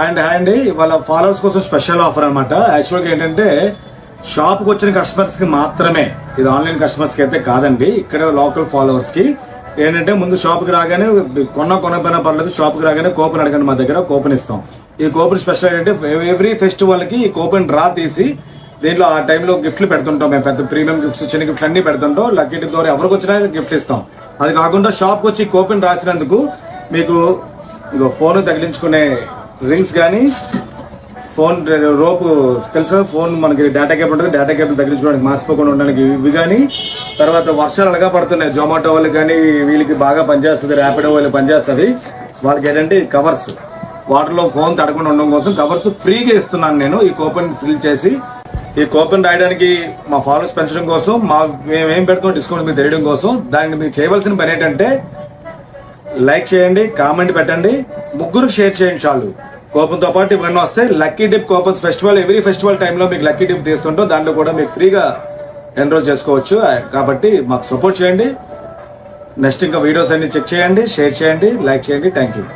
And అండి వాళ్ళ followers కోసం స్పెషల్ ఆఫర్ అనమాట. యాక్చువల్గా ఏంటంటే షాప్ కి వచ్చిన కస్టమర్స్ కి మాత్రమే, ఇది ఆన్లైన్ కస్టమర్స్ కి అయితే కాదండి. ఇక్కడ లోకల్ ఫాలోవర్స్ కి ఏంటంటే ముందు షాప్ కి రాగానే కొనకపోయినా పర్లేదు, షాప్ కి రాగానే కూపన్ అడగండి, మా దగ్గర కూపన్ ఇస్తాం. ఈ కూపన్ స్పెషల్ ఏంటంటే ఎవ్రీ ఫెస్టివల్ కి ఈ కూపన్ డ్రా తీసి దీంట్లో ఆ టైంలో గిఫ్ట్లు పెడుతుంటాం. మేము పెద్ద ప్రీమియం గిఫ్ట్స్, చిన్న గిఫ్ట్లు అన్ని పెడుతుంటాం. లక్కీ టిప్ ద్వారా ఎవరికి వచ్చినా గిఫ్ట్ ఇస్తాం. అది కాకుండా షాప్ కి వచ్చి కూపన్ రాసినందుకు మీకు ఫోన్ తగిలించుకునే రింగ్స్ కానీ, ఫోన్ రోపు తెలుసా, ఫోన్ మనకి డేటా కేబుల్ ఉంటుంది, డేటా కేబుల్ తగిలించుకోవడానికి మాసిపోకుండా ఉండడానికి ఇవి కానీ, తర్వాత వర్షాలు అలాగా పడుతున్నాయి, జొమాటో వాళ్ళకి కానీ వీళ్ళకి బాగా పనిచేస్తుంది, ర్యాపిడో వాళ్ళకి పనిచేస్తుంది. వాళ్ళకి ఏంటంటే కవర్స్, వాటర్లో ఫోన్ తడకుండా ఉండడం కోసం కవర్స్ ఫ్రీగా ఇస్తున్నాను నేను. ఈ కూపన్ ఫిల్ చేసి ఈ కూపన్ రాయడానికి మా ఫాలోవర్స్ పెంచడం కోసం, మేమేం పెడుతున్నాం డిస్కౌంట్ మీకు తెలియడం కోసం, దానికి మీరు చేయవలసిన పని ఏంటంటే లైక్ చేయండి, కామెంట్ పెట్టండి, ముగ్గురు షేర్ చేయండి చాలు. కూపన్ తో పాటు ఇవన్నీ వస్తాయి. Lucky dip coupons festival, every festival టైంలో మీకు లక్కీ డిప్ తీస్తుంటాం. దాంట్లో కూడా మీకు ఫ్రీగా ఎన్రోల్ చేసుకోవచ్చు. కాబట్టి మాకు సపోర్ట్ చేయండి. నెక్స్ట్ ఇంకా వీడియోస్ అన్ని చెక్ చేయండి, షేర్ చేయండి, లైక్ చేయండి. Thank you.